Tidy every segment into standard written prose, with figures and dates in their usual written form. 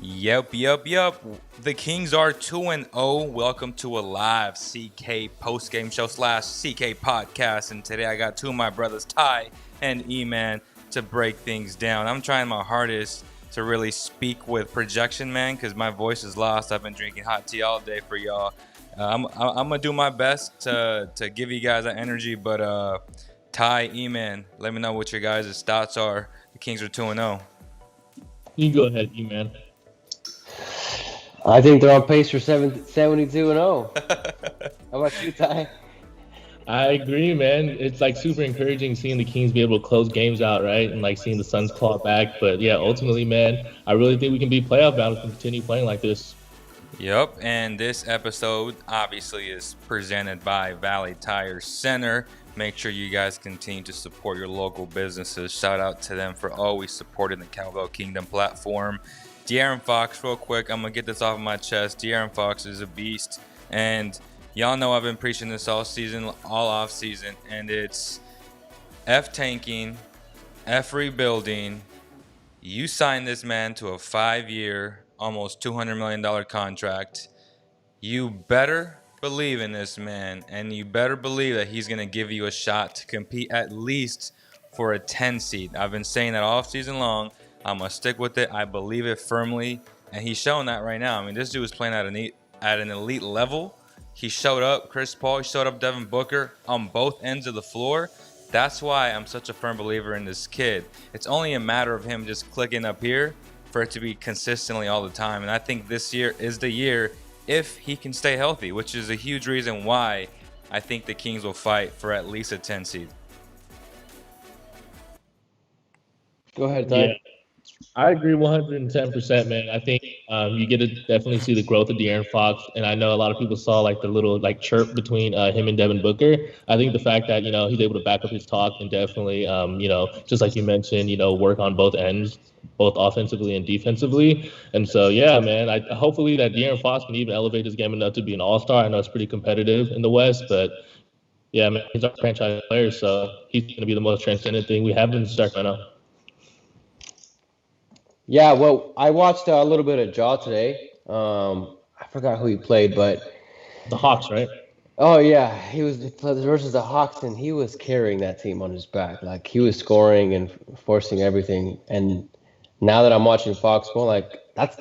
Yep. The Kings are 2-0. Welcome to a live CK post-game show / CK podcast. And today I got two of my brothers, Ty and E-Man, to break things down. I'm trying my hardest to really speak with projection, man, because my voice is lost. I've been drinking hot tea all day for y'all. I'm going to do my best to give you guys that energy. But Ty, E-Man, let me know what your guys' thoughts are. The Kings are 2-0. You go ahead, E-Man. I think they're on pace for 72-0. How about you, Ty? I agree, man. It's like super encouraging seeing the Kings be able to close games out, right? And like seeing the Suns claw back. But yeah, ultimately, man, I really think we can be playoff bound if we continue playing like this. Yep, and this episode obviously is presented by Valley Tire Center. Make sure you guys continue to support your local businesses. Shout out to them for always supporting the Cowbell Kingdom platform. De'Aaron Fox, real quick, I'm going to get this off of my chest. De'Aaron Fox is a beast, and y'all know I've been preaching this all season, all off season, and it's F tanking, F rebuilding. You signed this man to a 5-year, almost $200 million contract. You better believe in this man, and you better believe that he's going to give you a shot to compete at least for a 10 seed. I've been saying that all season long. I'm going to stick with it. I believe it firmly, and he's showing that right now. I mean, this dude is playing at an elite level. He showed up, Chris Paul, he showed up Devin Booker on both ends of the floor. That's why I'm such a firm believer in this kid. It's only a matter of him just clicking up here for it to be consistently all the time. And I think this year is the year if he can stay healthy, which is a huge reason why I think the Kings will fight for at least a 10 seed. Go ahead, Ty. Yeah, I agree 110%, man. I think you get to definitely see the growth of De'Aaron Fox, and I know a lot of people saw like the little like chirp between him and Devin Booker. I think the fact that he's able to back up his talk and definitely just like you mentioned, work on both ends, both offensively and defensively. And so yeah, man, I hopefully that De'Aaron Fox can even elevate his game enough to be an all-star. I know it's pretty competitive in the West, but yeah, man, he's our franchise player, so he's going to be the most transcendent thing we have in Sacramento. Yeah, well, I watched a little bit of Jaw today. I forgot who he played, but The Hawks, right? oh yeah, he was versus the Hawks, and he was carrying that team on his back. Like he was scoring and forcing everything. And now that I'm watching Fox, more like that's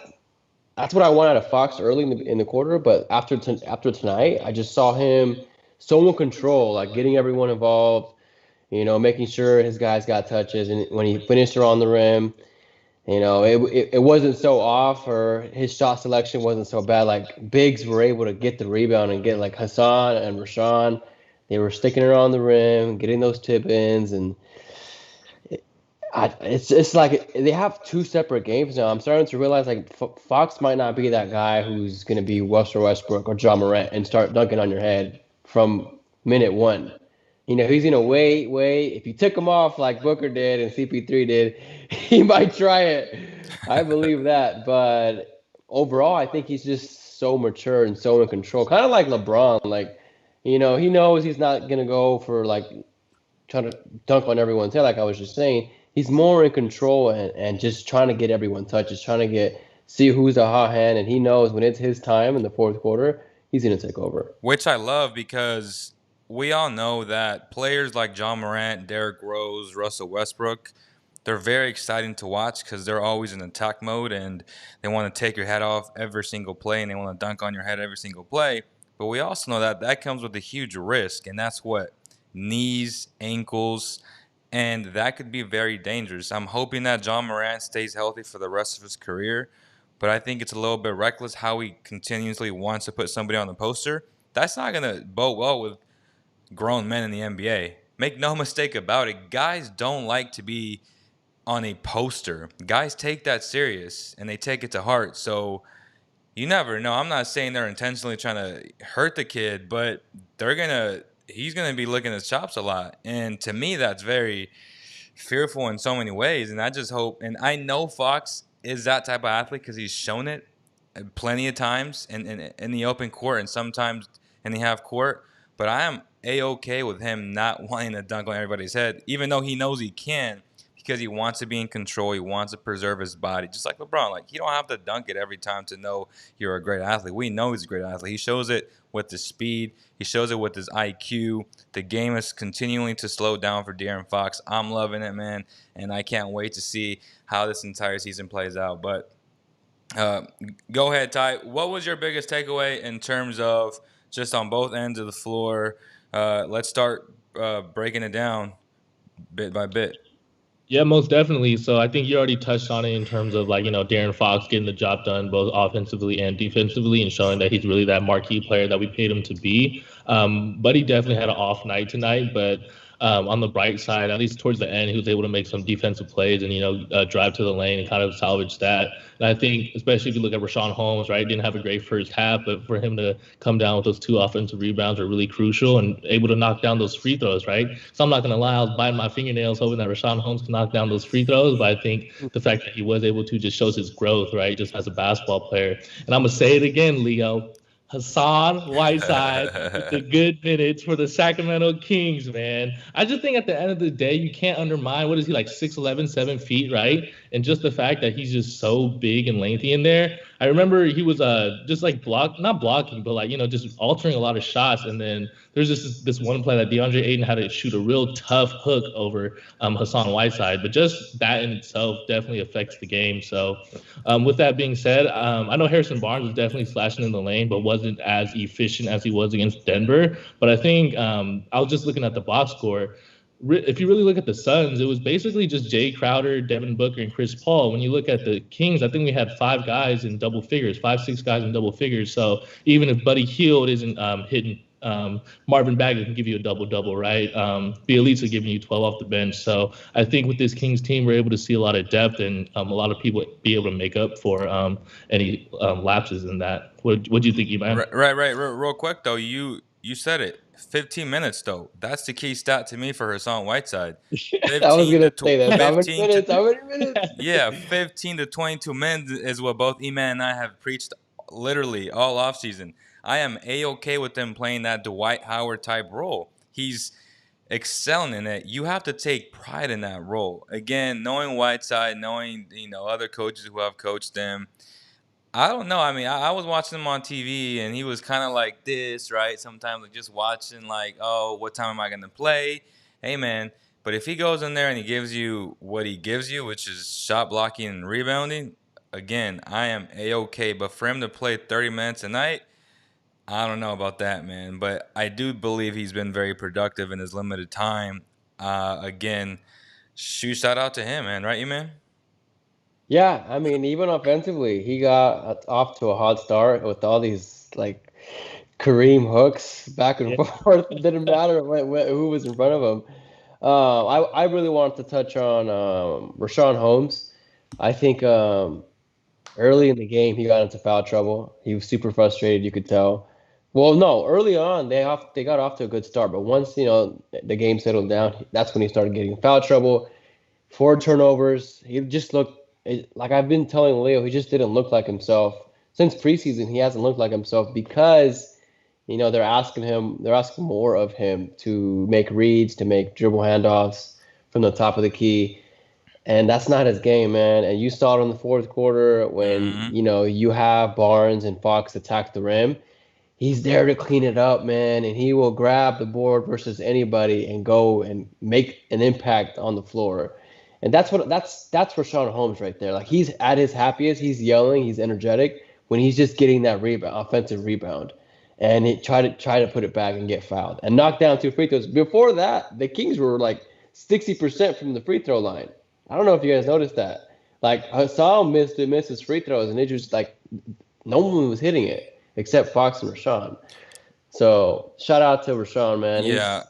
what I want out of Fox early in the quarter. But after tonight, I just saw him so in control, like getting everyone involved. Making sure his guys got touches, and when he finished around the rim. It wasn't so off, or his shot selection wasn't so bad. Like bigs were able to get the rebound and get like Hassan and Rashawn. They were sticking around the rim, getting those tip-ins, and it's like they have two separate games now. I'm starting to realize like Fox might not be that guy who's going to be Russell Westbrook or John Morant and start dunking on your head from minute one. He's going to wait. If you took him off like Booker did and CP3 did, he might try it. I believe that. But overall, I think he's just so mature and so in control. Kind of like LeBron. Like, he knows he's not going to go for like trying to dunk on everyone's head, like I was just saying. He's more in control and just trying to get everyone touches, trying to see who's a hot hand. And he knows when it's his time in the fourth quarter, he's going to take over. Which I love because we all know that players like John Morant, Derrick Rose, Russell Westbrook, they're very exciting to watch because they're always in attack mode and they want to take your head off every single play and they want to dunk on your head every single play. But we also know that that comes with a huge risk, and that's what? Knees, ankles, and that could be very dangerous. I'm hoping that John Morant stays healthy for the rest of his career, but I think it's a little bit reckless how he continuously wants to put somebody on the poster. That's not going to bode well with grown men in the NBA. Make no mistake about it. Guys don't like to be on a poster. Guys take that serious and they take it to heart. So you never know. I'm not saying they're intentionally trying to hurt the kid, but he's gonna be licking his chops a lot. And to me, that's very fearful in so many ways. And I just hope, and I know Fox is that type of athlete because he's shown it plenty of times in the open court and sometimes in the half court. But I am A-OK with him not wanting to dunk on everybody's head, even though he knows he can, because he wants to be in control. He wants to preserve his body, just like LeBron. Like, you don't have to dunk it every time to know you're a great athlete. We know he's a great athlete. He shows it with his speed. He shows it with his IQ. The game is continuing to slow down for De'Aaron Fox. I'm loving it, man, and I can't wait to see how this entire season plays out. But go ahead, Ty. What was your biggest takeaway in terms of just on both ends of the floor? Let's start breaking it down bit by bit. Yeah, most definitely. So I think you already touched on it in terms of like, De'Aaron Fox getting the job done both offensively and defensively and showing that he's really that marquee player that we paid him to be. But he definitely had an off night tonight. But on the bright side, at least towards the end, he was able to make some defensive plays and, drive to the lane and kind of salvage that. And I think, especially if you look at Rashawn Holmes, right, didn't have a great first half, but for him to come down with those 2 offensive rebounds are really crucial and able to knock down those free throws, right? So I'm not going to lie, I was biting my fingernails hoping that Rashawn Holmes can knock down those free throws, but I think the fact that he was able to just shows his growth, right, just as a basketball player. And I'm going to say it again, Leo. Hassan Whiteside with the good minutes for the Sacramento Kings, man. I just think at the end of the day, you can't undermine, what is he, like 6'11", 7 feet, right? And just the fact that he's just so big and lengthy in there. I remember he was just like not blocking, but like, just altering a lot of shots. And then there's just this one play that DeAndre Ayton had to shoot a real tough hook over Hassan Whiteside. But just that in itself definitely affects the game. So with that being said, I know Harrison Barnes was definitely slashing in the lane, but wasn't as efficient as he was against Denver. But I think I was just looking at the box score. If you really look at the Suns, it was basically just Jay Crowder, Devin Booker, and Chris Paul. When you look at the Kings, I think we had 5 guys in double figures, 5-6 guys in double figures. So even if Buddy Hield isn't hitting, Marvin Bagley can give you a double-double, right? Bielitsa giving you 12 off the bench. So I think with this Kings team, we're able to see a lot of depth and a lot of people be able to make up for any lapses in that. What do you think, Iman? Right. Real quick, though, you said it. 15 minutes, though. That's the key stat to me for Hassan Whiteside. I was going to say that. How many minutes? Yeah, 15 to 22 minutes is what both Iman and I have preached literally all offseason. I am A-okay with them playing that Dwight Howard type role. He's excelling in it. You have to take pride in that role. Again, knowing Whiteside, knowing other coaches who have coached them, I don't know. I mean, I was watching him on TV, and he was kind of like this, right? Sometimes like just watching, like, oh, what time am I going to play? Hey, man. But if he goes in there and he gives you what he gives you, which is shot blocking and rebounding, again, I am A-okay. But for him to play 30 minutes a night, I don't know about that, man. But I do believe he's been very productive in his limited time. Again, shout out to him, man. Right, you, man? Yeah, I mean, even offensively, he got off to a hot start with all these like Kareem hooks back and forth. It didn't matter who was in front of him. I really wanted to touch on Rashawn Holmes. I think early in the game he got into foul trouble. He was super frustrated, you could tell. Well, no, early on they got off to a good start, but once the game settled down, that's when he started getting in foul trouble. 4 turnovers. He just looked. Like I've been telling Leo, he just didn't look like himself. Since preseason, he hasn't looked like himself because, they're asking more of him to make reads, to make dribble handoffs from the top of the key. And that's not his game, man. And you saw it in the fourth quarter when, you have Barnes and Fox attack the rim. He's there to clean it up, man. And he will grab the board versus anybody and go and make an impact on the floor. And that's Rashawn Holmes right there. Like he's at his happiest, he's yelling, he's energetic when he's just getting that offensive rebound, and he try to put it back and get fouled and knock down 2 free throws. Before that, the Kings were like 60% from the free throw line. I don't know if you guys noticed that. Like Hassan missed his free throws, and it just like no one was hitting it except Fox and Rashawn. So shout out to Rashawn, man. Yeah,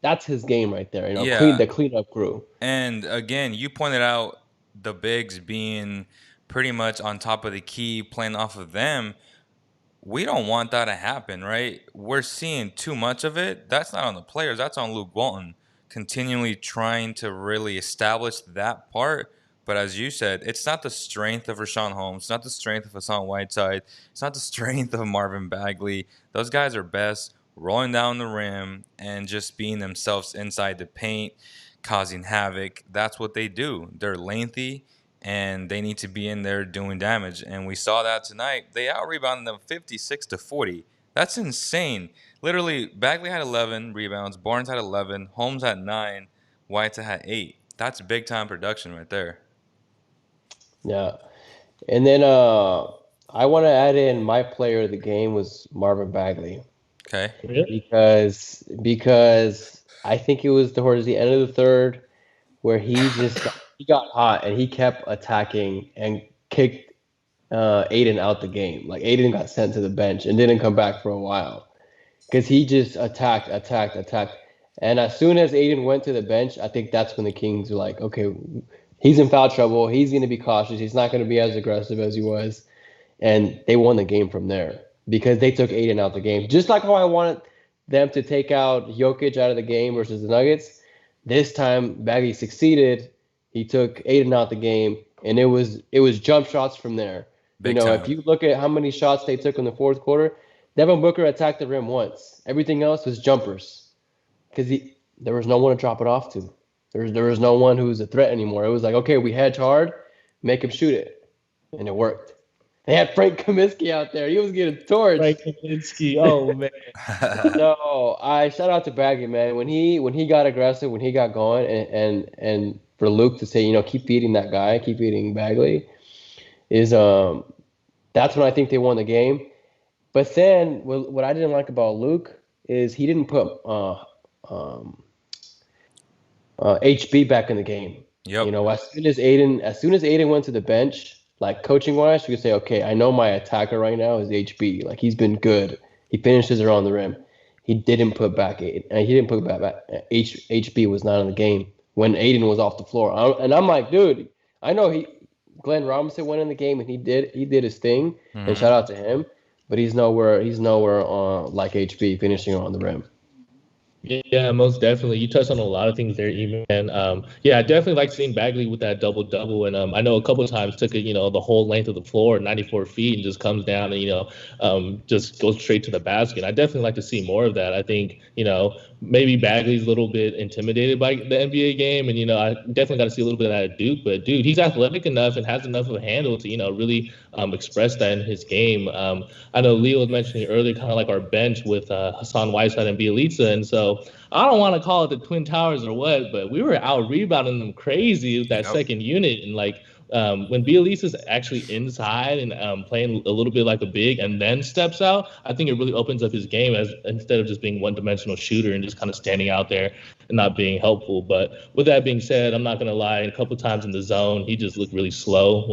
that's his game right there. The cleanup crew. And again, you pointed out the bigs being pretty much on top of the key, playing off of them. We don't want that to happen, right? We're seeing too much of it. That's not on the players. That's on Luke Walton, continually trying to really establish that part. But as you said, it's not the strength of Rashawn Holmes. It's not the strength of Hassan Whiteside. It's not the strength of Marvin Bagley. Those guys are best rolling down the rim and just being themselves inside the paint. causing havoc. That's what they do. They're lengthy, and they need to be in there doing damage. And we saw that tonight. They out-rebounded them 56-40. That's insane. Literally, Bagley had 11 rebounds, Barnes had 11, Holmes had 9, White had 8. That's big-time production right there. Yeah. And then I want to add in my player of the game was Marvin Bagley. Okay. Really? Because I think it was towards the end of the third where he got hot and he kept attacking and kicked Aiden out the game. Like Aiden got sent to the bench and didn't come back for a while because he just attacked. And as soon as Aiden went to the bench, I think that's when the Kings were like, okay, he's in foul trouble. He's going to be cautious. He's not going to be as aggressive as he was. And they won the game from there because they took Aiden out the game. Just like how I wanted them to take out Jokic out of the game versus the Nuggets. This time, Bagley succeeded. He took Aiden out the game, and it was jump shots from there. Big time. If you look at how many shots they took in the fourth quarter, Devin Booker attacked the rim once. Everything else was jumpers because there was no one to drop it off to. There was no one who was a threat anymore. It was like, okay, we hedge hard, make him shoot it, and it worked. They had Frank Kaminsky out there. He was getting torched. Frank Kaminsky. Oh man. No, I shout out to Bagley, man. When he got aggressive, when he got going, and for Luke to say, keep feeding that guy, keep feeding Bagley, is that's when I think they won the game. But then what I didn't like about Luke is he didn't put HB back in the game. Yep. As soon as Aiden went to the bench, like coaching wise, you could say, okay, I know my attacker right now is HB. Like he's been good. He finishes around the rim. He didn't put back Aiden. And he didn't put back HB was not in the game when Aiden was off the floor. And I'm like, dude, I know Glenn Robinson went in the game and he did his thing. Mm-hmm. And shout out to him. But he's nowhere like HB finishing around the rim. Yeah, most definitely. You touched on a lot of things there, Eman. I definitely like seeing Bagley with that double-double. And I know a couple of times took it, the whole length of the floor, 94 feet, and just comes down and, just goes straight to the basket. I definitely like to see more of that. I think, maybe Bagley's a little bit intimidated by the NBA game. And, I definitely got to see a little bit of that at Duke. But, dude, he's athletic enough and has enough of a handle to, really express that in his game. I know Leo was mentioning earlier kind of like our bench with Hassan Whiteside and Bielitsa. And so I don't want to call it the Twin Towers or what, but we were out rebounding them crazy with that second unit. And when Bielitsa's actually inside and playing a little bit like a big and then steps out, I think it really opens up his game instead of just being one-dimensional shooter and just kind of standing out there and not being helpful. But with that being said, I'm not going to lie, a couple times in the zone, he just looked really slow,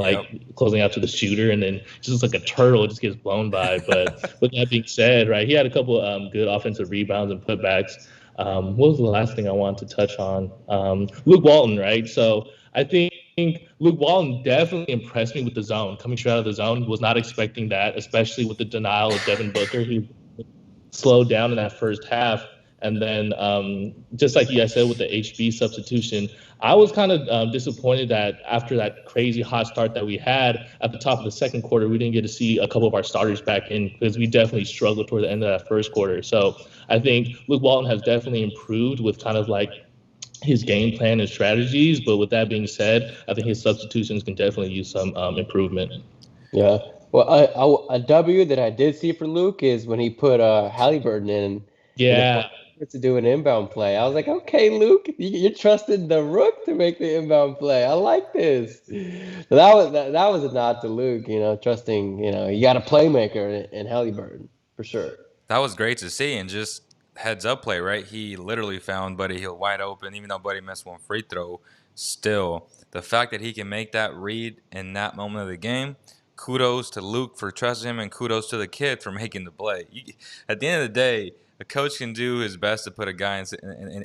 closing out to the shooter, and then just like a turtle, just gets blown by. But with that being said, right, he had a couple good offensive rebounds and putbacks. What was the last thing I wanted to touch on? Luke Walton, right? So I think Luke Walton definitely impressed me with the zone. Coming straight out of the zone, was not expecting that, especially with the denial of Devin Booker. He slowed down in that first half. And then just like you guys said with the HB substitution, I was kind of disappointed that after that crazy hot start that we had at the top of the second quarter, we didn't get to see a couple of our starters back in because we definitely struggled toward the end of that first quarter. So I think Luke Walton has definitely improved with kind of like his game plan and strategies. But with that being said, I think his substitutions can definitely use some improvement. Yeah. Well, a W that I did see for Luke is when he put Halliburton in. Yeah. To do an inbound play. I was like, okay, Luke, you're trusting the Rook to make the inbound play. I like this. So that was a nod to Luke, trusting, you got a playmaker in Halliburton for sure. That was great to see, and just heads up play, right? He literally found Buddy Hield wide open, even though Buddy missed one free throw. Still, the fact that he can make that read in that moment of the game, kudos to Luke for trusting him, and kudos to the kid for making the play. At the end of the day, a coach can do his best to put a guy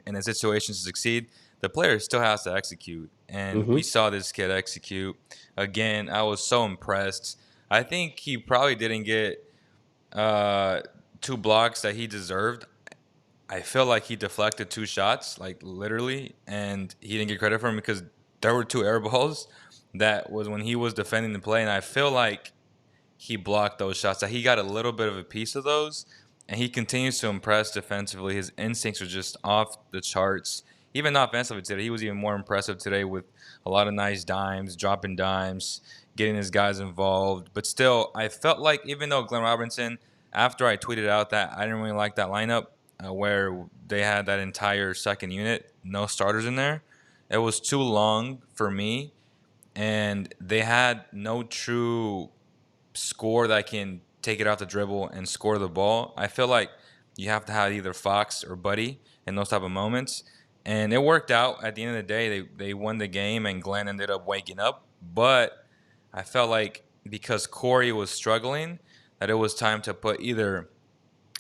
in a situation to succeed. The player still has to execute, and we saw this kid execute. Again, I was so impressed. I think he probably didn't get 2 blocks that he deserved. I feel like he deflected 2 shots, like literally, and he didn't get credit for him because there were 2 air balls. That was when he was defending the play, and I feel like he blocked those shots. That he got a little bit of a piece of those. And he continues to impress defensively. His instincts are just off the charts. even offensively today, he was even more impressive today with a lot of nice dimes, dropping dimes, getting his guys involved. But still, I felt like even though Glenn Robinson, after I tweeted out that I didn't really like that lineup where they had that entire second unit, no starters in there, it was too long for me, and they had no true score that can take it off the dribble and score the ball. I feel like you have to have either Fox or Buddy in those type of moments. And it worked out. At the end of the day, they won the game, and Glenn ended up waking up. But I felt like because Corey was struggling, that it was time to put either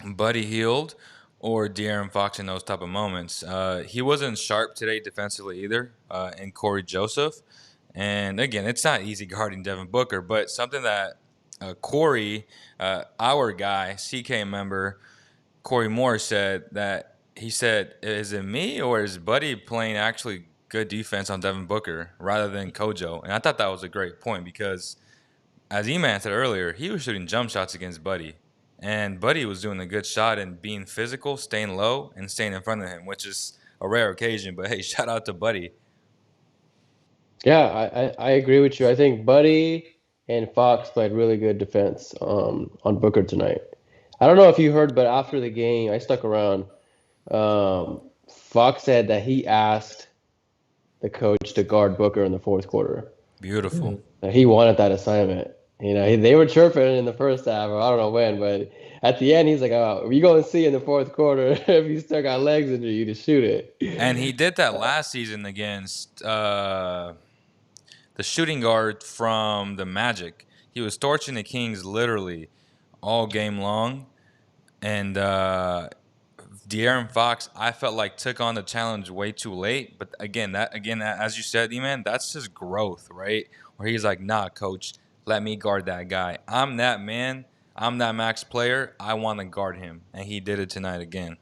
Buddy Hield or De'Aaron Fox in those type of moments. He wasn't sharp today defensively either, and Corey Joseph. And again, it's not easy guarding Devin Booker, but something that Corey, our guy, CK member, Corey Moore said that he said, is it me or is Buddy playing actually good defense on Devin Booker rather than Kojo? And I thought that was a great point because, as E-Man said earlier, he was shooting jump shots against Buddy. And Buddy was doing a good shot and being physical, staying low, and staying in front of him, which is a rare occasion. But hey, shout out to Buddy. Yeah, I agree with you. I think Buddy and Fox played really good defense on Booker tonight. I don't know if you heard, but after the game, I stuck around. Fox said that he asked the coach to guard Booker in the fourth quarter. Beautiful. That he wanted that assignment. You know, they were chirping in the first half, or I don't know when, but at the end, he's like, "Oh, we going to see in the fourth quarter if you still got legs under you to shoot it." And he did that last season against the shooting guard from the Magic. He was torching the Kings literally all game long. And De'Aaron Fox, I felt like took on the challenge way too late. But again, as you said, E-Man, that's his growth, right? Where he's like, nah, coach, let me guard that guy. I'm that man. I'm that max player. I want to guard him. And he did it tonight again.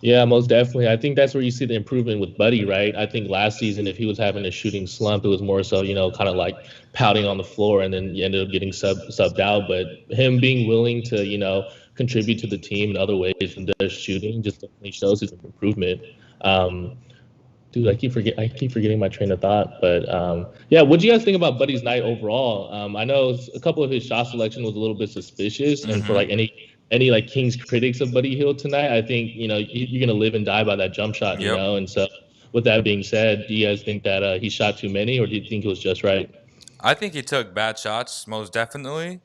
Yeah, most definitely. I think that's where you see the improvement with Buddy, right? I think last season, if he was having a shooting slump, it was more so, kind of like pouting on the floor, and then you ended up getting subbed out. But him being willing to, contribute to the team in other ways than just shooting just definitely shows his improvement. Dude, I keep forgetting my train of thought. But yeah, what do you guys think about Buddy's night overall? I know a couple of his shot selection was a little bit suspicious, and for like any like Kings critics of Buddy Hield tonight, I think you're gonna live and die by that jump shot, And so, with that being said, do you guys think that he shot too many, or do you think it was just right? I think he took bad shots, most definitely.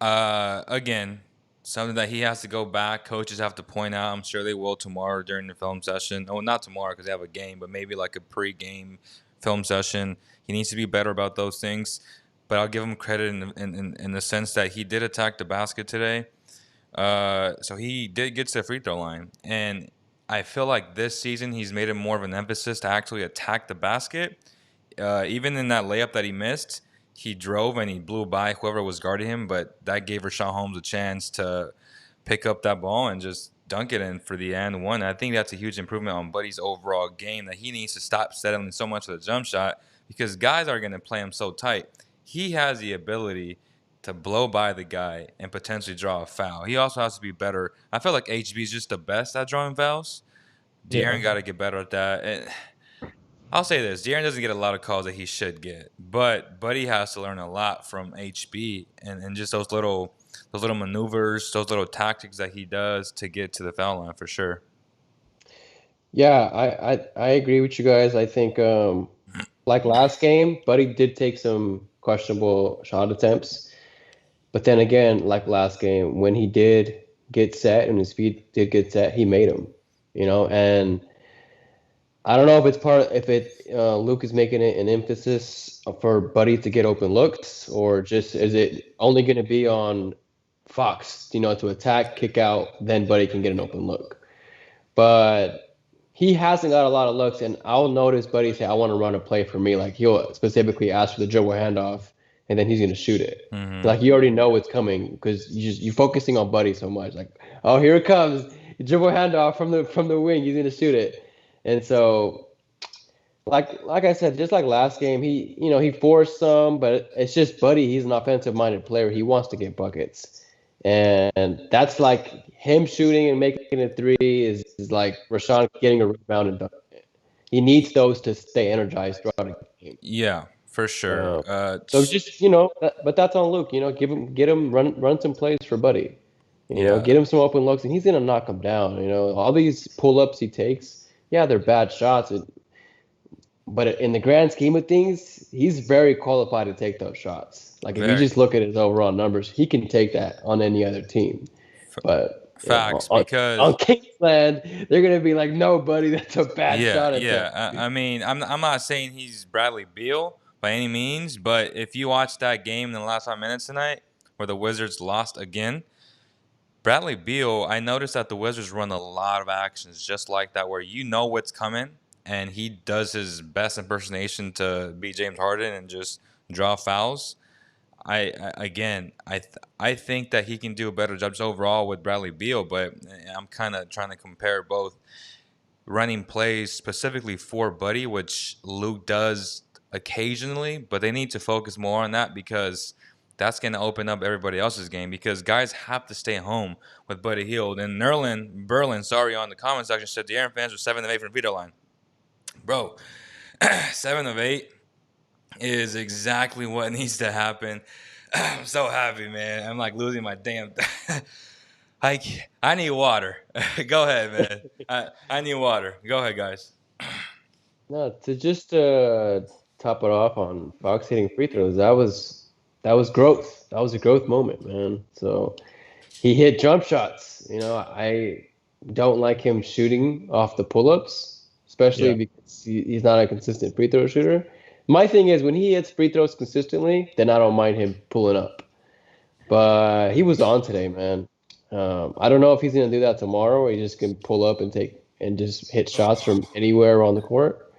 Again, something that he has to go back. Coaches have to point out. I'm sure they will tomorrow during the film session. Oh, not tomorrow because they have a game, but maybe like a pre-game film session. He needs to be better about those things. But I'll give him credit in the sense that he did attack the basket today. So he did get to the free throw line. And I feel like this season he's made it more of an emphasis to actually attack the basket. Even in that layup that he missed, he drove and he blew by whoever was guarding him, but that gave Rashawn Holmes a chance to pick up that ball and just dunk it in for the and one. I think that's a huge improvement on Buddy's overall game, that he needs to stop settling so much of the jump shot because guys are going to play him so tight. He has the ability to blow by the guy and potentially draw a foul. He also has to be better. I feel like HB is just the best at drawing fouls. De'Aaron got to get better at that. And I'll say this: De'Aaron doesn't get a lot of calls that he should get, but Buddy has to learn a lot from HB and just those little maneuvers, those little tactics that he does to get to the foul line for sure. Yeah, I agree with you guys. I think like last game, Buddy did take some questionable shot attempts, but then again, like last game, when he did get set and his feet did get set, he made them. And I don't know if Luke is making it an emphasis for Buddy to get open looks, or just is it only going to be on Fox, to attack, kick out, then Buddy can get an open look. But he hasn't got a lot of looks, and I'll notice Buddy say, "I want to run a play for me." Like he'll specifically ask for the dribble handoff, and then he's going to shoot it. Mm-hmm. Like you already know it's coming because you're focusing on Buddy so much. Like, oh, here it comes, dribble handoff from the wing, he's going to shoot it. And so, like I said, just like last game, he forced some, but it's just Buddy. He's an offensive-minded player. He wants to get buckets, and that's like him shooting and making a three is like Rashawn getting a rebound and dunk. He needs those to stay energized throughout the game. Yeah, for sure. So just but that's on Luke. Get him run some plays for Buddy. Yeah. Get him some open looks, and he's gonna knock them down. All these pull ups he takes, yeah, they're bad shots, but in the grand scheme of things, he's very qualified to take those shots. Like if you just look at his overall numbers, he can take that on any other team. But facts, because on Kingsland, they're gonna be like, "No, buddy, that's a bad shot." I mean, I'm not saying he's Bradley Beal by any means, but if you watch that game in the last 5 minutes tonight, where the Wizards lost again, Bradley Beal, I noticed that the Wizards run a lot of actions just like that, where you know what's coming, and he does his best impersonation to be James Harden and just draw fouls. I think that he can do a better job just overall with Bradley Beal, but I'm kind of trying to compare both running plays specifically for Buddy, which Luke does occasionally, but they need to focus more on that because that's going to open up everybody else's game, because guys have to stay home with Buddy Hield. And Berlin, on the comment section said the Aaron fans were 7 of 8 from the free throw line. Bro, 7 of 8 is exactly what needs to happen. I'm so happy, man. I'm like losing my damn. I need water. Go ahead, man. I need water. Go ahead, guys. No, to just top it off on Fox hitting free throws, that was growth. That was a growth moment, man. So he hit jump shots. I don't like him shooting off the pull-ups, especially because he's not a consistent free throw shooter. My thing is when he hits free throws consistently, then I don't mind him pulling up. But he was on today, man. I don't know if he's gonna do that tomorrow, or he just can pull up and just hit shots from anywhere on the court.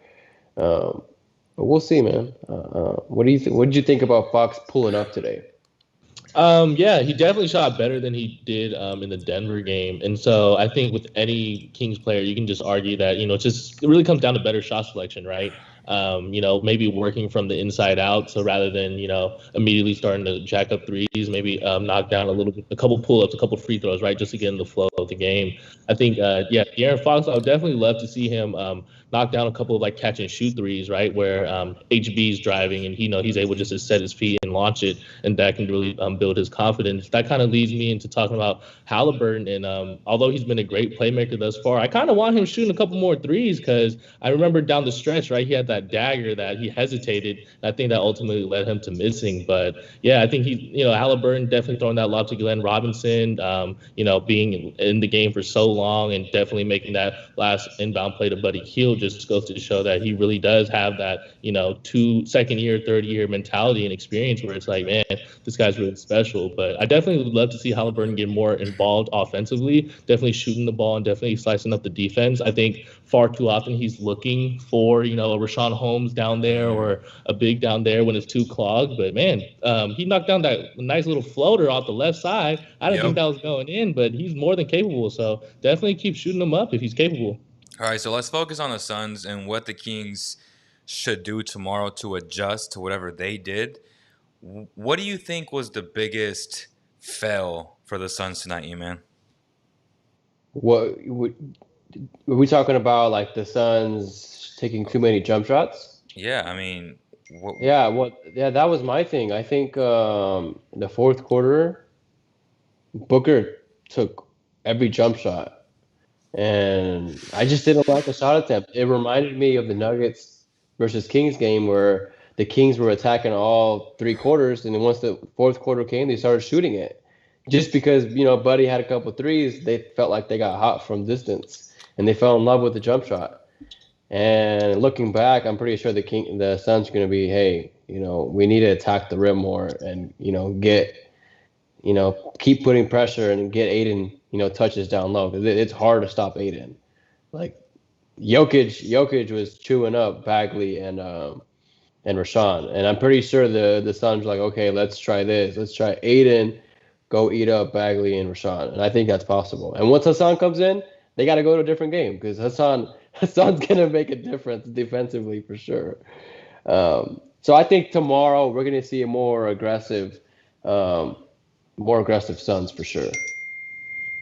But we'll see, man. What did you think about Fox pulling up today? Yeah, he definitely shot better than he did in the Denver game. And so I think with any Kings player, you can just argue that, it really comes down to better shot selection, right? Maybe working from the inside out. So rather than, immediately starting to jack up threes, maybe knock down a couple pull-ups, a couple free throws, right? Just to get in the flow of the game. I think, De'Aaron Fox, I would definitely love to see him knock down a couple of catch and shoot threes, right? Where HB's driving and he's able just to set his feet and launch it. And that can really build his confidence. That kind of leads me into talking about Halliburton. And although he's been a great playmaker thus far, I kind of want him shooting a couple more threes, because I remember down the stretch, right, he had that dagger that he hesitated. And I think that ultimately led him to missing. But yeah, I think Halliburton definitely throwing that lob to Glenn Robinson, being in the game for so long and definitely making that last inbound play to Buddy Hield just goes to show that he really does have that, second year, third year mentality and experience where it's like, man, this guy's really special. But I definitely would love to see Halliburton get more involved offensively, definitely shooting the ball and definitely slicing up the defense. I think far too often he's looking for, a Rashawn Holmes down there or a big down there when it's too clogged. But man, he knocked down that nice little floater off the left side. I didn't think that was going in, but he's more than capable. So definitely keep shooting him up if he's capable. All right, so let's focus on the Suns and what the Kings should do tomorrow to adjust to whatever they did. What do you think was the biggest fail for the Suns tonight, E-Man? What are we talking about? Like the Suns taking too many jump shots? Yeah, I mean, that was my thing. I think the fourth quarter, Booker took every jump shot. And I just didn't like the shot attempt. It reminded me of the Nuggets versus Kings game where the Kings were attacking all three quarters, and then once the fourth quarter came, they started shooting it. Just because, Buddy had a couple threes, they felt like they got hot from distance, and they fell in love with the jump shot. And looking back, I'm pretty sure the Suns are going to be, hey, we need to attack the rim more and, keep putting pressure and get Aiden touches down low, because it's hard to stop Aiden. Like Jokic was chewing up Bagley and Rashawn, and I'm pretty sure the Suns were like, okay, let's try this. Let's try Aiden, go eat up Bagley and Rashawn, and I think that's possible. And once Hassan comes in, they got to go to a different game, because Hassan's gonna make a difference defensively for sure. So I think tomorrow we're gonna see a more aggressive Suns for sure.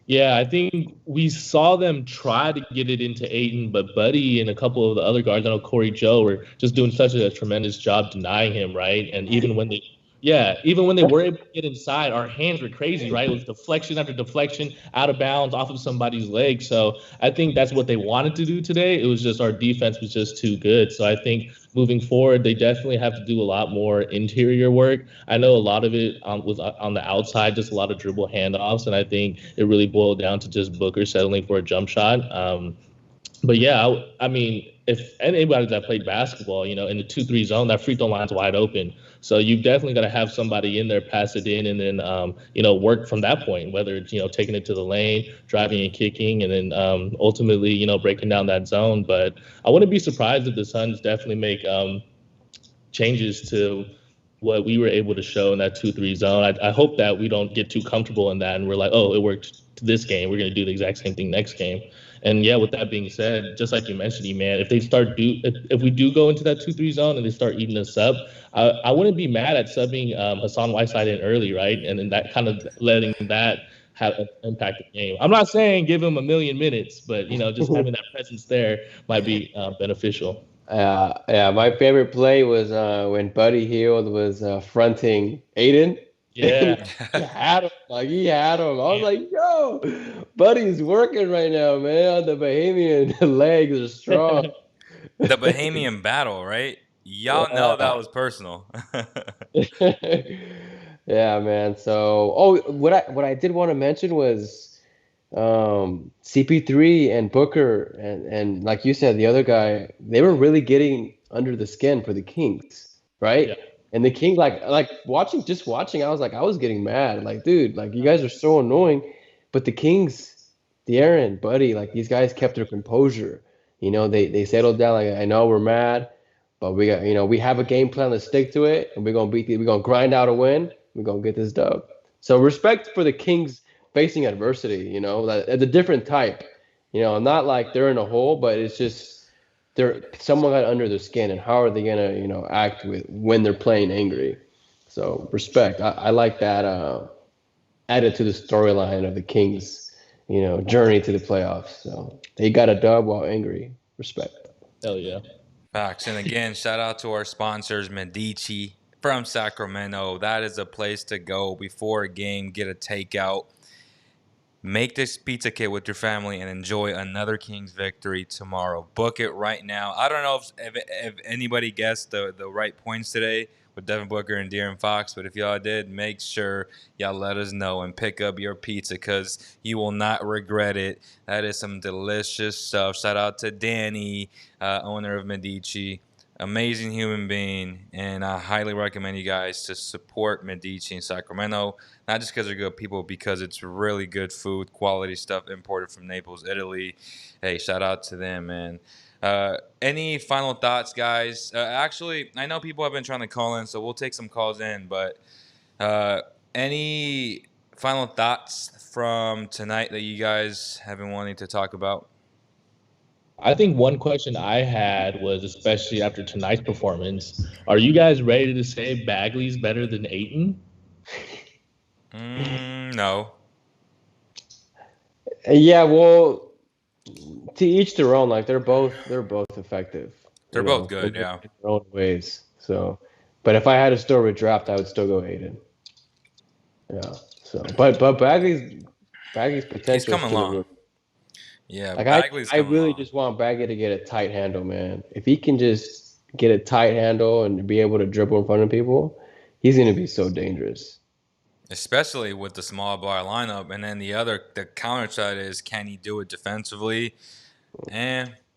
Yeah, I think we saw them try to get it into Aiton, but Buddy and a couple of the other guards, I know Corey Joe, were just doing such a tremendous job denying him, right? And even when they were able to get inside, our hands were crazy, right? It was deflection after deflection, out of bounds, off of somebody's leg. So I think that's what they wanted to do today. It was just our defense was just too good. So I think moving forward, they definitely have to do a lot more interior work. I know a lot of it was on the outside, just a lot of dribble handoffs, and I think it really boiled down to just Booker settling for a jump shot. But yeah, I mean, if anybody that played basketball, in the 2-3 zone, that free throw line's wide open. So you definitely got to have somebody in there, pass it in, and then work from that point. Whether it's taking it to the lane, driving and kicking, and then ultimately breaking down that zone. But I wouldn't be surprised if the Suns definitely make changes to what we were able to show in that 2-3 zone. I hope that we don't get too comfortable in that and we're like, oh, it worked to this game, we're going to do the exact same thing next game. And yeah, with that being said, just like you mentioned, man, if we do go into that 2-3 zone and they start eating us up, I wouldn't be mad at subbing Hassan Whiteside in early, right? And then that kind of letting that have an impact the game. I'm not saying give him a million minutes, but just having that presence there might be beneficial. Yeah, my favorite play was when Buddy Hield was fronting Aiden. Yeah. He had him. I was like, yo, Buddy's working right now, man. The Bahamian legs are strong. The Bahamian battle, right? Y'all know that was personal. Yeah, man. So, what I did want to mention was CP3 and Booker and like you said, the other guy, they were really getting under the skin for the Kings, right? Yeah. And the King, like watching, I was like, I was getting mad. Like, dude, like you guys are so annoying. But the Kings, De'Aaron, Buddy, like these guys kept their composure. They settled down. Like, I know we're mad, but we got, we have a game plan. Let's stick to it, and we're gonna grind out a win. We're gonna get this dub. So respect for the Kings facing adversity. It's a different type. Not like they're in a hole, but it's just someone got under their skin, and how are they gonna act when they're playing angry? So respect. I like that added to the storyline of the Kings, journey to the playoffs. So they got a dub while angry. Respect. Hell yeah. Facts. And again, shout out to our sponsors, Medici from Sacramento. That is a place to go before a game. Get a takeout. Make this pizza kit with your family and enjoy another Kings victory tomorrow. Book it right now. I don't know if anybody guessed the right points today with Devin Booker and De'Aaron Fox, but if y'all did, make sure y'all let us know and pick up your pizza because you will not regret it. That is some delicious stuff. Shout out to Danny, owner of Medici. Amazing human being, and I highly recommend you guys to support Medici in Sacramento. Not just because they're good people, because it's really good food, quality stuff imported from Naples, Italy. Hey, shout out to them, man. Any final thoughts, guys? Actually, I know people have been trying to call in, so we'll take some calls in. But any final thoughts from tonight that you guys have been wanting to talk about? I think one question I had was, especially after tonight's performance, are you guys ready to say Bagley's better than Ayton? No. Yeah, well, to each their own. Like they're both effective. They're both good, yeah. In their own ways. So, but if I had to still redraft, I would still go Aiden. Yeah. So, but Bagley's potential. He's coming along. Yeah, like Bagley's I really along. just want Bagley to get a tight handle, man. If he can just get a tight handle and be able to dribble in front of people, he's gonna be so dangerous. Especially with the small bar lineup, and then the counter side is, can he do it defensively?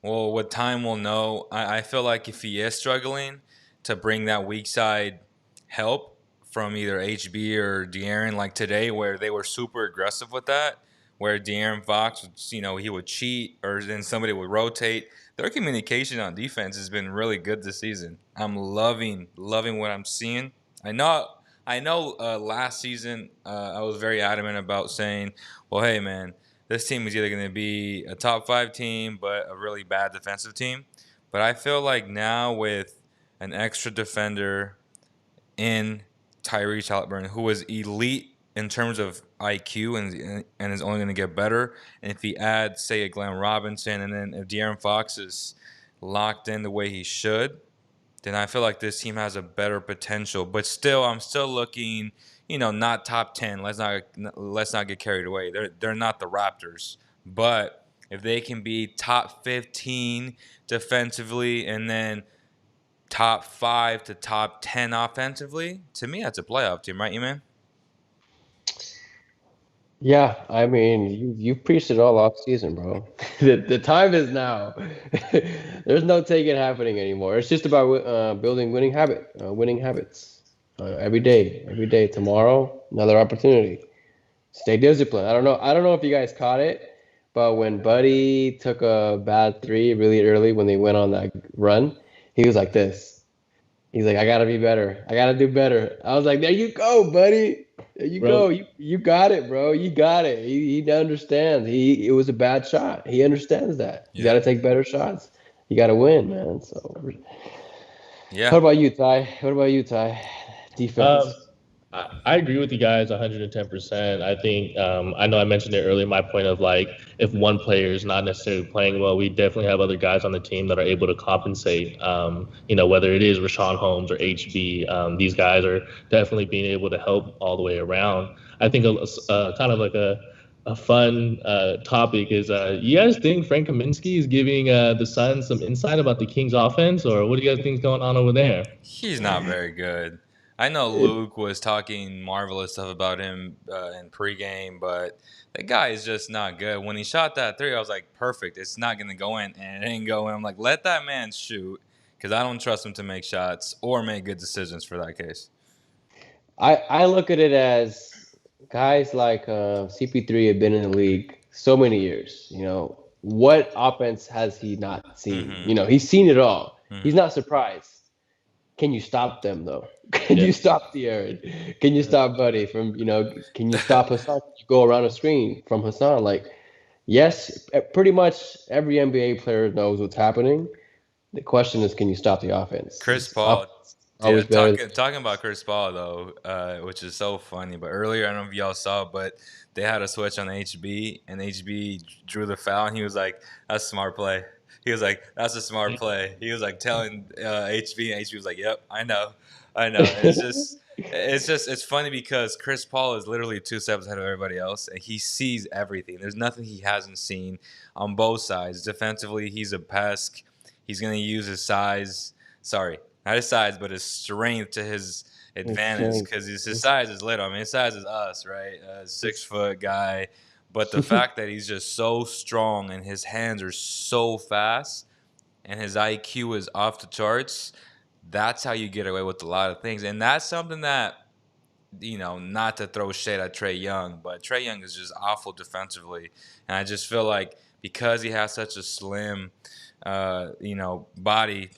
Well, with time we'll know. I feel like if he is struggling to bring that weak side help from either HB or De'Aaron, like today where they were super aggressive with that, where De'Aaron Fox, he would cheat or then somebody would rotate. Their communication on defense has been really good this season. I'm loving what I'm seeing. I know last season I was very adamant about saying, well, hey, man, this team is either going to be a top 5 team but a really bad defensive team. But I feel like now with an extra defender in Tyrese Haliburton, who was elite in terms of IQ and is only going to get better. And if he adds, say, a Glenn Robinson, and then if De'Aaron Fox is locked in the way he should, then I feel like this team has a better potential. But still, I'm still looking, not top 10. Let's not get carried away. They're not the Raptors, but if they can be top 15 defensively and then top 5 to top 10 offensively, to me that's a playoff team, right, you man? Yeah, I mean, you preached it all off season, bro. The time is now. There's no taking happening anymore. It's just about building winning habits. Every day. Tomorrow, another opportunity. Stay disciplined. I don't know if you guys caught it, but when Buddy took a bad three really early when they went on that run, he was like this. He's like, I gotta be better. I gotta do better. I was like, there you go, buddy. There you Bro, go. You got it, bro. You got it. He understands. It was a bad shot. He understands that. You Yeah. gotta take better shots. You gotta win, man. So Yeah. what about you, Ty? What about you, Ty? Defense. Um, I agree with you guys 110%. I think I know I mentioned it earlier. My point of like, if one player is not necessarily playing well, we definitely have other guys on the team that are able to compensate. Whether it is Rashawn Holmes or HB, these guys are definitely being able to help all the way around. I think kind of like a fun topic is you guys think Frank Kaminsky is giving the Suns some insight about the Kings offense, or what do you guys think is going on over there? He's not very good. I know Luke was talking marvelous stuff about him in pregame, but the guy is just not good. When he shot that three, I was like, perfect. It's not going to go in, and it didn't go in. I'm like, let that man shoot, because I don't trust him to make shots or make good decisions for that case. I look at it as guys like CP3 have been in the league so many years. What offense has he not seen? Mm-hmm. He's seen it all. Mm-hmm. He's not surprised. Can you stop them though? Can Yeah. you stop De'Aaron? Can you stop Buddy from? Can you stop Hassan? Can you go around a screen from Hassan? Like, yes, pretty much every NBA player knows what's happening. The question is, can you stop the offense? Chris Paul. Always better. Talking about Chris Paul though, which is so funny. But earlier, I don't know if y'all saw, but they had a switch on HB, and HB drew the foul, and he was like, "That's a smart play." He was like, "That's a smart play." He was like telling HB, and HB was like, "Yep, I know." And it's funny because Chris Paul is literally 2 steps ahead of everybody else, and he sees everything. There's nothing he hasn't seen on both sides. Defensively, he's a pest. He's gonna use his size. Sorry. Not his size, but his strength to his advantage, because his size is little. I mean, his size is us, right? 6-foot guy. But the fact that he's just so strong and his hands are so fast and his IQ is off the charts, that's how you get away with a lot of things. And that's something that, not to throw shade at Trae Young, but Trae Young is just awful defensively. And I just feel like because he has such a slim, body,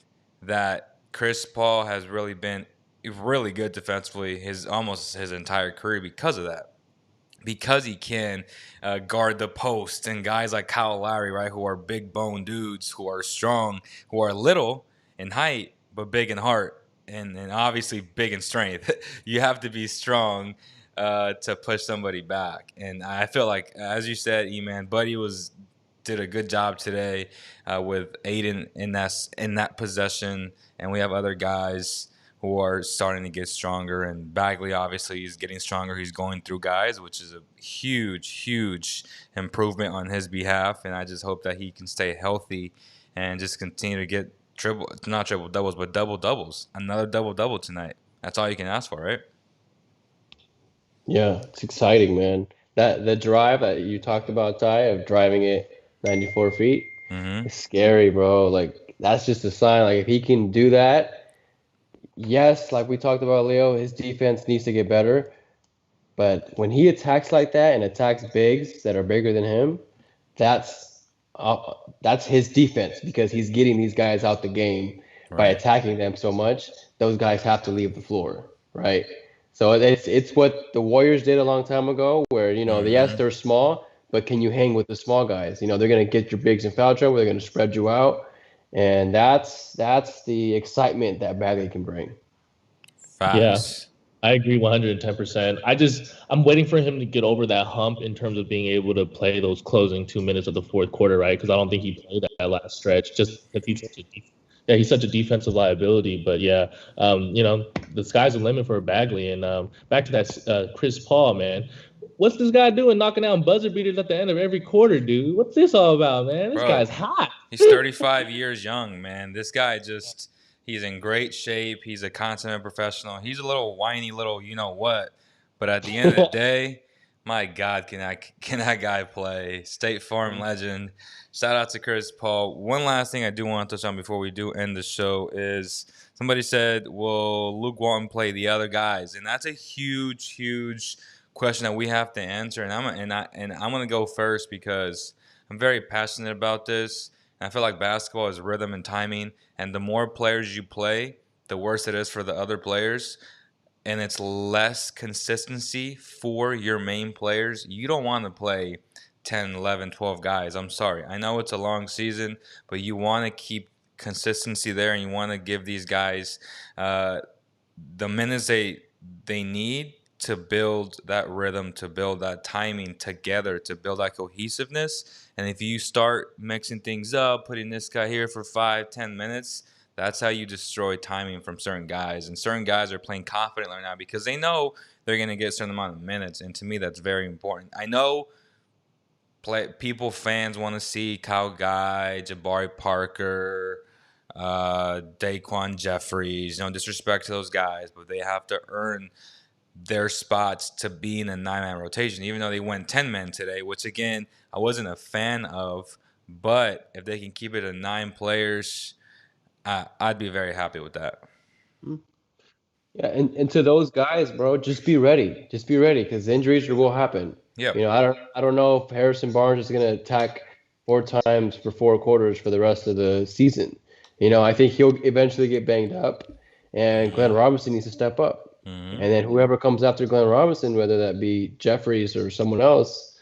that Chris Paul has really been really good defensively almost his entire career because of that. Because he can guard the post, and guys like Kyle Lowry, right, who are big bone dudes, who are strong, who are little in height but big in heart, and obviously big in strength. You have to be strong to push somebody back. And I feel like, as you said, E-Man, Buddy did a good job today with Aiden in that possession, and we have other guys who are starting to get stronger. And Bagley obviously is getting stronger. He's going through guys, which is a huge improvement on his behalf. And I just hope that he can stay healthy and just continue to get not triple doubles, but double doubles. Another double double tonight. That's all you can ask for, right? Yeah, it's exciting, man. That the drive that you talked about, Ty, of driving it 94 feet, Mm-hmm. it's scary, bro. Like, that's just a sign. Like, if he can do that, yes, like we talked about, Leo, his defense needs to get better. But when he attacks like that and attacks bigs that are bigger than him, that's his defense, because he's getting these guys out the game by Right. attacking them so much. Those guys have to leave the floor, right? So it's what the Warriors did a long time ago, where yes, they're small, but can you hang with the small guys? They're gonna get your bigs in foul trouble. They're gonna spread you out, and that's the excitement that Bagley can bring. Yeah. Facts. I agree 110%. I'm waiting for him to get over that hump in terms of being able to play those closing 2 minutes of the fourth quarter, right? Because I don't think he played that last stretch just because he's such a defensive liability. But yeah, the sky's the limit for Bagley. And back to that Chris Paul, man. What's this guy doing knocking down buzzer beaters at the end of every quarter, dude? What's this all about, man? This Bro, guy's hot. he's 35 years young, man. This guy he's in great shape. He's a consummate professional. He's a little whiny little you know what. But at the end of the day, my God, can that guy play? State Farm legend. Shout out to Chris Paul. One last thing I do want to touch on before we do end the show is somebody said, will Luke Walton play the other guys? And that's a huge, huge question that we have to answer. And I'm gonna go first because I'm very passionate about this. And I feel like basketball is rhythm and timing. And the more players you play, the worse it is for the other players. And it's less consistency for your main players. You don't want to play 10, 11, 12 guys. I'm sorry. I know it's a long season, but you want to keep consistency there, and you want to give these guys the minutes they need to build that rhythm, to build that timing together, to build that cohesiveness. And if you start mixing things up, putting this guy here for 5-10 minutes, that's how you destroy timing from certain guys. And certain guys are playing confidently now because they know they're going to get a certain amount of minutes. And to me, that's very important. I know fans want to see Kyle Guy, Jabari Parker, Daquan Jeffries. No disrespect to those guys, but they have to earn their spots to be in a 9-man rotation, even though they went 10-man today, which, again, I wasn't a fan of. But if they can keep it at 9 players, I'd be very happy with that. Yeah, and to those guys, bro, just be ready. Just be ready because injuries will happen. Yeah. I don't know if Harrison Barnes is going to attack 4 times for 4 quarters for the rest of the season. I think he'll eventually get banged up, and Glenn Robinson needs to step up. And then whoever comes after Glenn Robinson, whether that be Jeffries or someone else,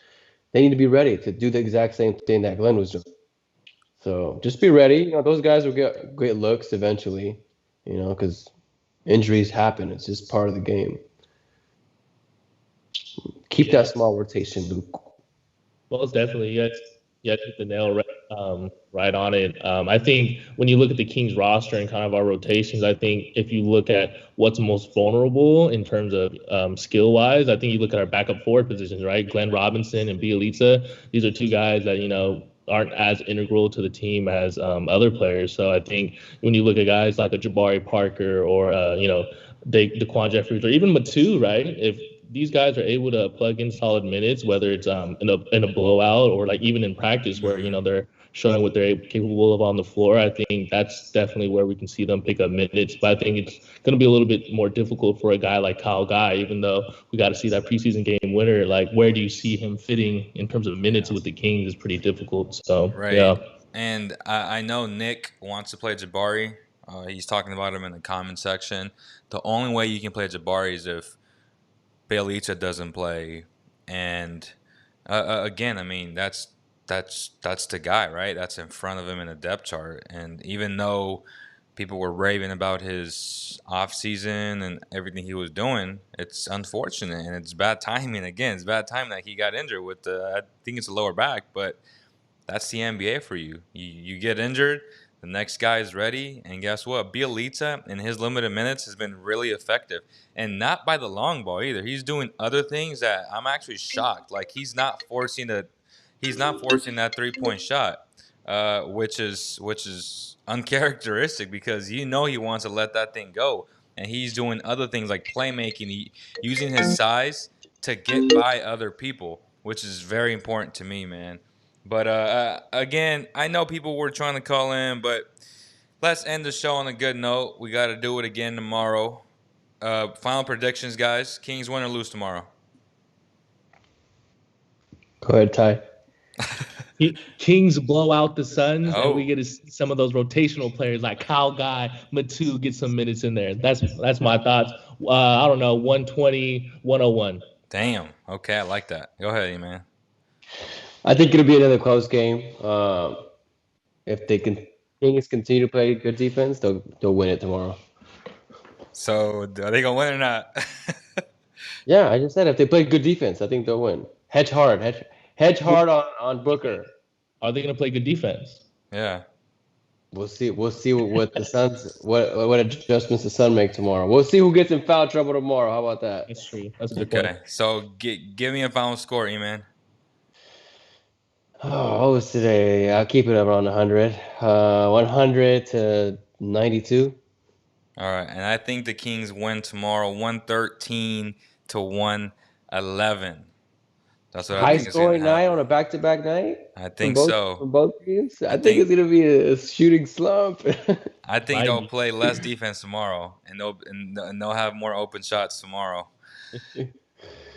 they need to be ready to do the exact same thing that Glenn was doing. So just be ready. Those guys will get great looks eventually, because injuries happen. It's just part of the game. Keep that small rotation, Luke. Well, it's definitely, yes. Yeah, hit the nail right on it. I think when you look at the Kings roster and kind of our rotations, I think if you look at what's most vulnerable in terms of skill-wise, I think you look at our backup forward positions, right? Glenn Robinson and Bielitsa. These are 2 guys that, aren't as integral to the team as other players. So I think when you look at guys like a Jabari Parker or, Daquan Jeffries or even Matu, right? If these guys are able to plug in solid minutes, whether it's in a blowout or like even in practice where, they're showing what they're capable of on the floor, I think that's definitely where we can see them pick up minutes. But I think it's going to be a little bit more difficult for a guy like Kyle Guy, even though we got to see that preseason game winner. Like, where do you see him fitting in terms of minutes with the Kings is pretty difficult. So, right. Yeah. And I know Nick wants to play Jabari. He's talking about him in the comment section. The only way you can play Jabari is if Bielitsa doesn't play. And again, I mean, that's the guy, right? That's in front of him in the depth chart. And even though people were raving about his offseason and everything he was doing, it's unfortunate and it's bad timing. Again, it's bad timing that he got injured with I think it's a lower back, but that's the NBA for you. You get injured, the next guy is ready, and guess what? Bielitsa in his limited minutes has been really effective, and not by the long ball either. He's doing other things that I'm actually shocked. Like he's not forcing that 3-point shot, which is uncharacteristic because he wants to let that thing go, and he's doing other things like playmaking, using his size to get by other people, which is very important to me, man. But again, I know people were trying to call in, but let's end the show on a good note. We got to do it again tomorrow. Final predictions, guys. Kings win or lose tomorrow? Go ahead, Ty. Kings blow out the Suns, and we get to see some of those rotational players like Kyle Guy, Matu get some minutes in there. That's my thoughts. I don't know, 120, 101. Damn. Okay, I like that. Go ahead, man. I think it'll be another close game. If Kings continue to play good defense, they'll win it tomorrow. So are they gonna win or not? Yeah, I just said if they play good defense, I think they'll win. Hedge hard, hedge hard on Booker. Are they going to play good defense? Yeah. We'll see. We'll see what the Suns what adjustments the Sun make tomorrow. We'll see who gets in foul trouble tomorrow. How about that? That's true. That's a good point. Okay. So give me a final score, E-Man. Oh, what was today? I'll keep it around 100. 100 to 92. All right, and I think the Kings win tomorrow, 113 to 111. That's what I High think is going to scoring night happen. on a back-to-back night. I think so. From both teams. I think think- it's gonna be a shooting slump. I think Might they'll be. play less defense tomorrow, and they'll have more open shots tomorrow.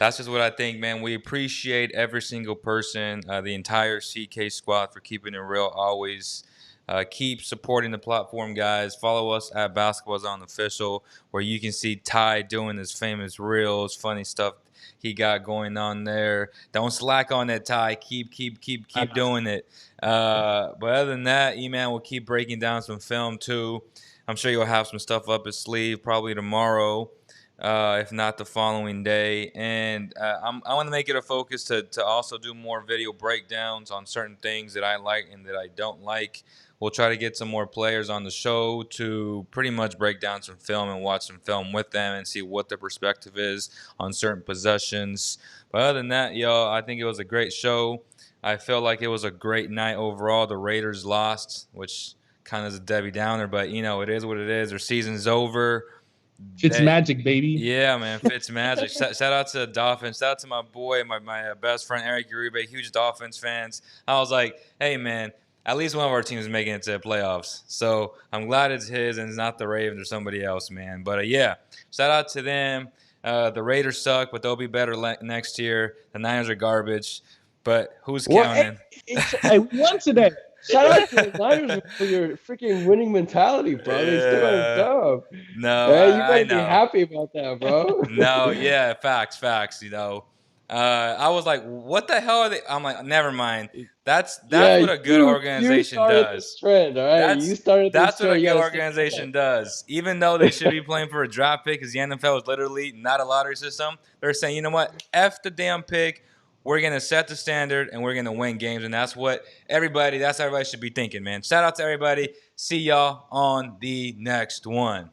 That's just what I think, man. We appreciate every single person, the entire CK squad, for keeping it real always. Keep supporting the platform, guys. Follow us at Basketball Zone Official, where you can see Ty doing his famous reels, funny stuff he got going on there. Don't slack on that, Ty. Keep doing it. But other than that, E-Man will keep breaking down some film too. I'm sure you'll have some stuff up his sleeve probably tomorrow. If not the following day. And I want to make it a focus to also do more video breakdowns on certain things that I like and that I don't like. We'll try to get some more players on the show to pretty much break down some film and watch some film with them and see what their perspective is on certain possessions. But other than that, I think it was a great show. I feel like it was a great night overall. The Raiders lost, which kind of is a Debbie Downer, but it is what it is. Their season's over. It's magic, baby. Yeah, man, Fitz magic. Shout out to the Dolphins. Shout out to my boy, my best friend Eric Uribe, huge Dolphins fans. I was like, hey, man, at least one of our teams is making it to the playoffs. So I'm glad it's his and it's not the Ravens or somebody else, man. But yeah, shout out to them. The Raiders suck, but they'll be better next year. The Niners are garbage, but who's counting? I won today. Shout out to the Niners for your freaking winning mentality, bro. They still on dub. No, Hey, you I better be know. happy about that, bro. No, yeah, facts. I was like, what the hell are they? I'm like, never mind. That's what a good organization does. This trend, all right? You started this That's what a trend. good organization does. Even though they should be playing for a draft pick, because the NFL is literally not a lottery system, they're saying, you know what? F the damn pick. We're going to set the standard, and we're going to win games. And that's what everybody should be thinking, man. Shout out to everybody. See y'all on the next one.